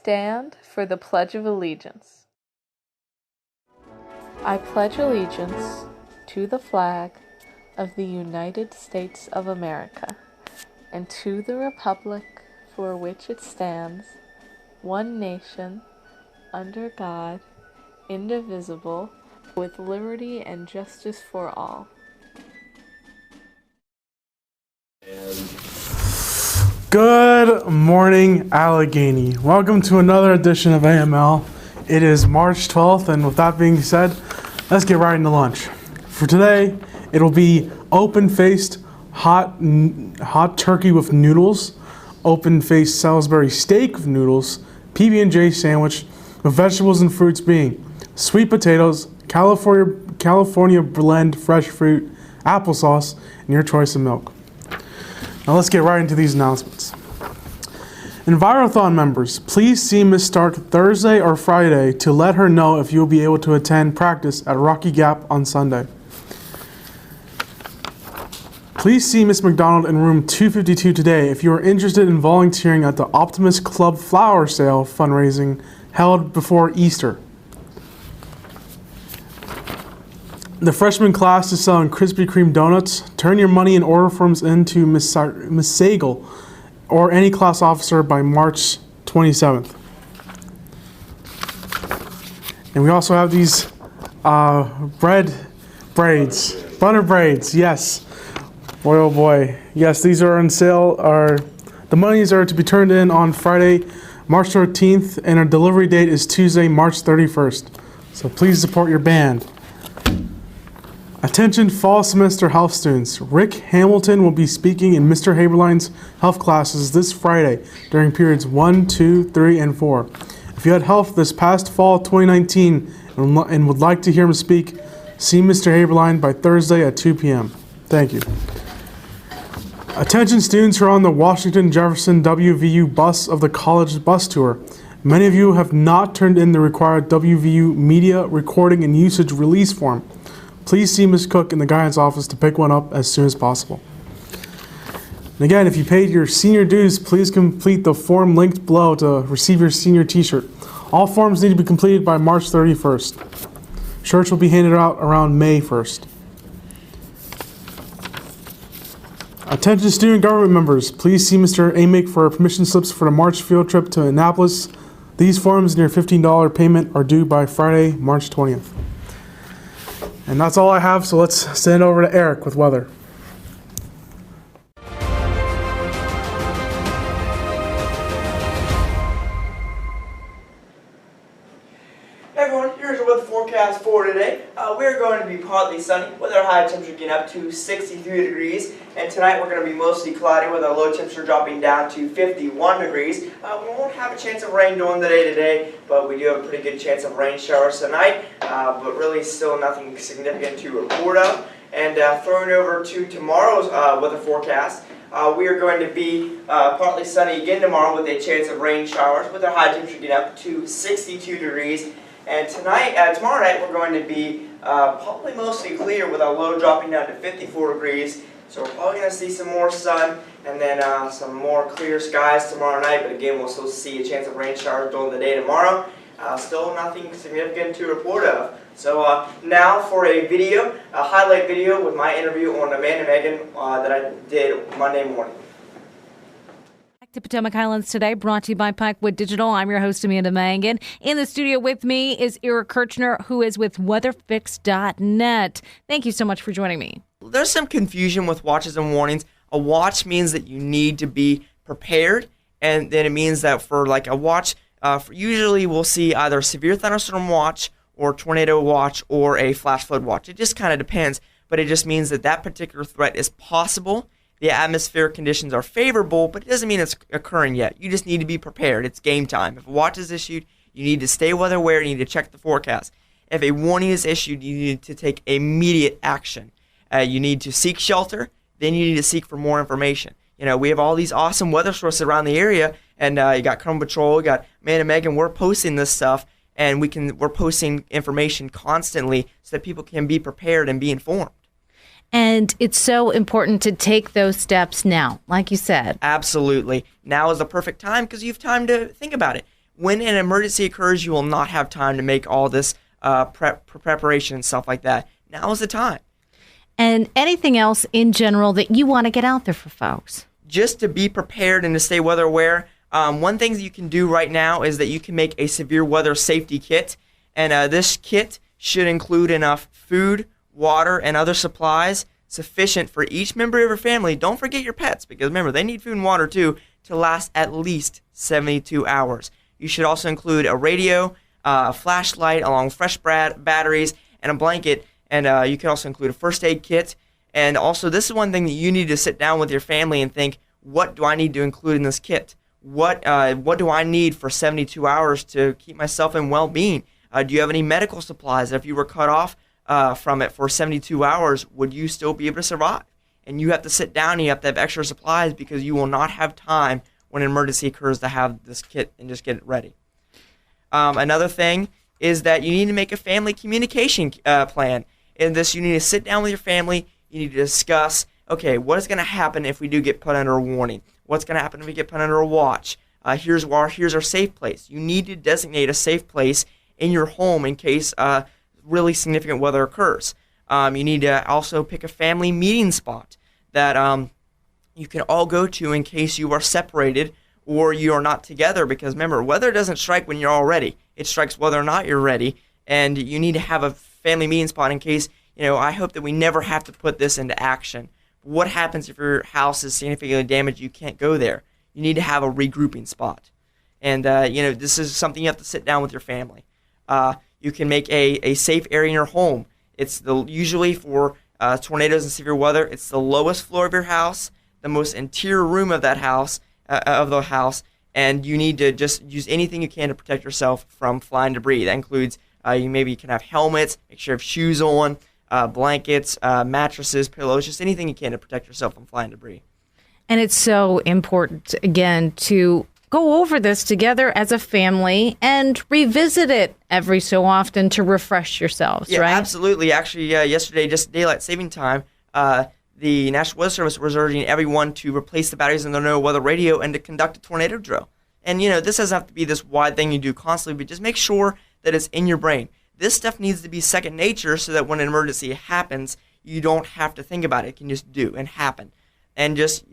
stand for the Pledge of Allegiance. I pledge allegiance to the flag of the United States of America and to the republic for which it stands, one nation, under God, indivisible, with liberty and justice for all. Good morning, Allegheny. Welcome to another edition of AML. It is March 12th, and with that being said, let's get right into lunch. For today, it'll be open-faced hot turkey with noodles, open-faced Salisbury steak with noodles, PB&J sandwich with vegetables and fruits being sweet potatoes, California blend fresh fruit, applesauce, and your choice of milk. Now let's get right into these announcements. Envirothon members, please see Ms. Stark Thursday or Friday to let her know if you'll be able to attend practice at Rocky Gap on Sunday. Please see Ms. McDonald in room 252 today if you are interested in volunteering at the Optimist Club flower sale fundraising held before Easter. The freshman class is selling Krispy Kreme donuts. Turn your money and order forms into Ms. Sagal or any class officer by March 27th. And we also have these butter braids, yes. Boy, oh boy. Yes, these are on sale. The monies are to be turned in on Friday, March 13th, and our delivery date is Tuesday, March 31st. So please support your band. Attention fall semester health students. Rick Hamilton will be speaking in Mr. Haberline's health classes this Friday during periods 1, 2, 3, and 4. If you had health this past fall 2019 and would like to hear him speak, see Mr. Haberline by Thursday at 2 p.m. Thank you. Attention students who are on the Washington Jefferson WVU bus of the college bus tour. Many of you have not turned in the required WVU media recording and usage release form. Please see Ms. Cook in the guidance office to pick one up as soon as possible. And again, if you paid your senior dues, please complete the form linked below to receive your senior t-shirt. All forms need to be completed by March 31st. Shirts will be handed out around May 1st. Attention student government members, please see Mr. Amick for permission slips for the March field trip to Annapolis. These forms and your $15 payment are due by Friday, March 20th. And that's all I have, so let's send it over to Eric with weather. Hey everyone, here's your weather forecast for today. We're going to be partly sunny with our high temperature getting up to 63 degrees. And tonight we're going to be mostly cloudy with our low temperature dropping down to 51 degrees. We won't have a chance of rain during the day today, but we do have a pretty good chance of rain showers tonight. But really still nothing significant to report of. And throwing over to tomorrow's weather forecast. We are going to be partly sunny again tomorrow with a chance of rain showers with our high temperature getting up to 62 degrees. And tomorrow night we're going to be probably mostly clear with our low dropping down to 54 degrees. So we're probably going to see some more sun and then some more clear skies tomorrow night. But again, we'll still see a chance of rain showers during the day tomorrow. Still nothing significant to report of. So now for a highlight video with my interview on Amanda Megan that I did Monday morning. To Potomac Highlands today, brought to you by Pikewood Digital. I'm your host, Amanda Mangan. In the studio with me is Eric Kirchner, who is with weatherfix.net. Thank you so much for joining me. There's some confusion with watches and warnings. A watch means that you need to be prepared, and then it means that for like a watch, usually we'll see either a severe thunderstorm watch or tornado watch or a flash flood watch. It just kind of depends, but it just means that that particular threat is possible. The atmospheric conditions are favorable, but it doesn't mean it's occurring yet. You just need to be prepared. It's game time. If a watch is issued, you need to stay weather aware. You need to check the forecast. If a warning is issued, you need to take immediate action. You need to seek shelter. Then you need to seek for more information. You know, we have all these awesome weather sources around the area, and you got Chrome Patrol, you got Man and Megan. We're posting this stuff, and we're posting information constantly so that people can be prepared and be informed. And it's so important to take those steps now, like you said. Absolutely. Now is the perfect time because you have time to think about it. when an emergency occurs, you will not have time to make all this preparation and stuff like that. Now is the time. And anything else in general that you want to get out there for folks? Just to be prepared and to stay weather aware, one thing that you can do right now is that you can make a severe weather safety kit. And this kit should include enough food, water, and other supplies sufficient for each member of your family. Don't forget your pets, because remember, they need food and water too, to last at least 72 hours. You should also include a radio, a flashlight, along with fresh batteries, and a blanket. And you can also include a first aid kit. And also, this is one thing that you need to sit down with your family and think, what do I need to include in this kit? What do I need for 72 hours to keep myself in well-being? Do you have any medical supplies? If you were cut off from it for 72 hours, would you still be able to survive? And you have to sit down and you have to have extra supplies, because you will not have time when an emergency occurs to have this kit and just get it ready. Another thing is that you need to make a family communication plan. In this, you need to sit down with your family. You need to discuss, okay, what is going to happen if we do get put under a warning? What's going to happen if we get put under a watch? Here's our safe place. You need to designate a safe place in your home in case really significant weather occurs. You need to also pick a family meeting spot that you can all go to in case you are separated or you are not together, because remember, weather doesn't strike when you're all ready. It strikes whether or not you're ready, and you need to have a family meeting spot in case, I hope that we never have to put this into action. What happens if your house is significantly damaged? You can't go there. You need to have a regrouping spot. And, this is something you have to sit down with your family. You can make a safe area in your home. It's usually for tornadoes and severe weather, it's the lowest floor of your house, the most interior room of that house, and you need to just use anything you can to protect yourself from flying debris. That includes you can have helmets, make sure you have shoes on, blankets, mattresses, pillows, just anything you can to protect yourself from flying debris. And it's so important, again, to go over this together as a family and revisit it every so often to refresh yourselves, yeah, right? Absolutely. Actually, yesterday, just daylight saving time, the National Weather Service was urging everyone to replace the batteries in their NOAA radio and to conduct a tornado drill. And, this doesn't have to be this wide thing you do constantly, but just make sure that it's in your brain. This stuff needs to be second nature so that when an emergency happens, you don't have to think about it. It can just do and happen. And just,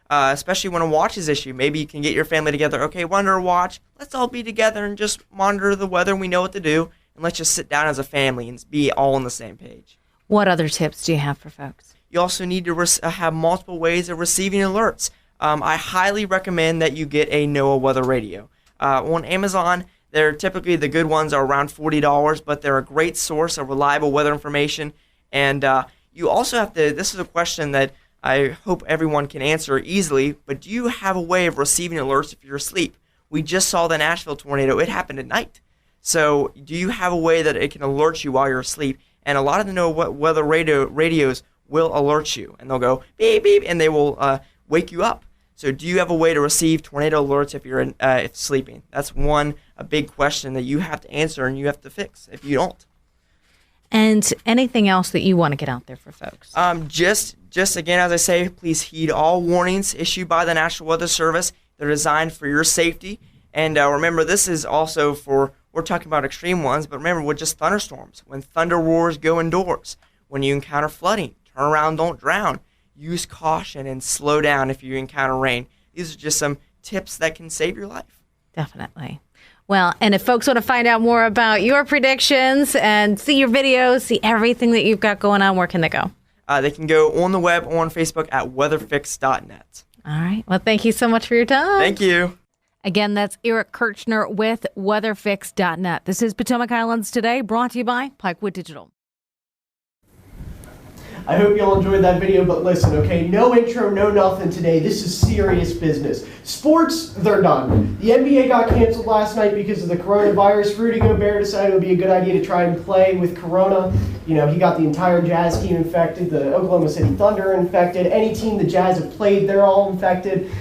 especially when a watch is issued, maybe you can get your family together. Okay, we're under a watch. Let's all be together and just monitor the weather. We know what to do. And let's just sit down as a family and be all on the same page. What other tips do you have for folks? You also need to have multiple ways of receiving alerts. I highly recommend that you get a NOAA weather radio. On Amazon, they're typically, the good ones are around $40, but they're a great source of reliable weather information. And you also have to, this is a question that I hope everyone can answer easily, but do you have a way of receiving alerts if you're asleep? We just saw the Nashville tornado. It happened at night. So do you have a way that it can alert you while you're asleep? And a lot of the NOAA weather radios will alert you, and they'll go beep, beep, and they will wake you up. So do you have a way to receive tornado alerts if you're if sleeping? That's a big question that you have to answer and you have to fix if you don't. And anything else that you want to get out there for folks? Just again, as I say, please heed all warnings issued by the National Weather Service. They're designed for your safety. And remember, this is also we're talking about extreme ones, but remember, with just thunderstorms, when thunder roars, go indoors. When you encounter flooding, turn around, don't drown. Use caution and slow down if you encounter rain. These are just some tips that can save your life. Definitely. Well, and if folks want to find out more about your predictions and see your videos, see everything that you've got going on, where can they go? They can go on the web or on Facebook at weatherfix.net. All right. Well, thank you so much for your time. Thank you. Again, that's Eric Kirchner with weatherfix.net. This is Potomac Islands Today, brought to you by Pikewood Digital. I hope y'all enjoyed that video, but listen, okay, no intro, no nothing today. This is serious business. Sports, they're done. The NBA got canceled last night because of the coronavirus. Rudy Gobert decided it would be a good idea to try and play with corona. He got the entire Jazz team infected, the Oklahoma City Thunder infected. Any team the Jazz have played, they're all infected.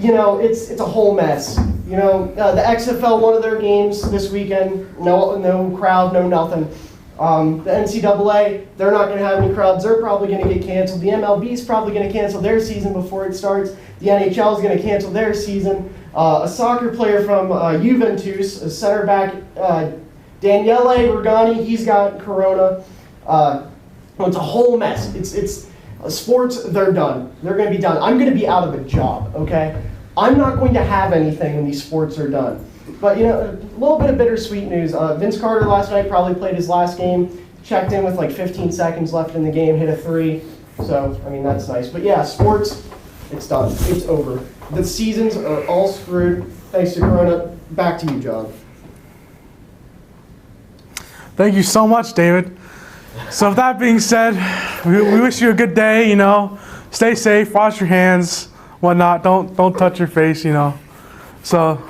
It's a whole mess. The XFL, one of their games this weekend, no crowd, no nothing. The NCAA, they're not going to have any crowds. They're probably going to get canceled. The MLB is probably going to cancel their season before it starts. The NHL is going to cancel their season. A soccer player from Juventus, a center back, Daniele Rugani, he's got corona. It's a whole mess. It's sports, they're done. They're going to be done. I'm going to be out of a job, okay? I'm not going to have anything when these sports are done. But, a little bit of bittersweet news. Vince Carter last night probably played his last game, checked in with like 15 seconds left in the game, hit a 3. So, that's nice. But yeah, sports, it's done. It's over. The seasons are all screwed thanks to Corona. Back to you, John. Thank you so much, David. So with that being said, we wish you a good day, Stay safe, wash your hands, whatnot. Don't touch your face, So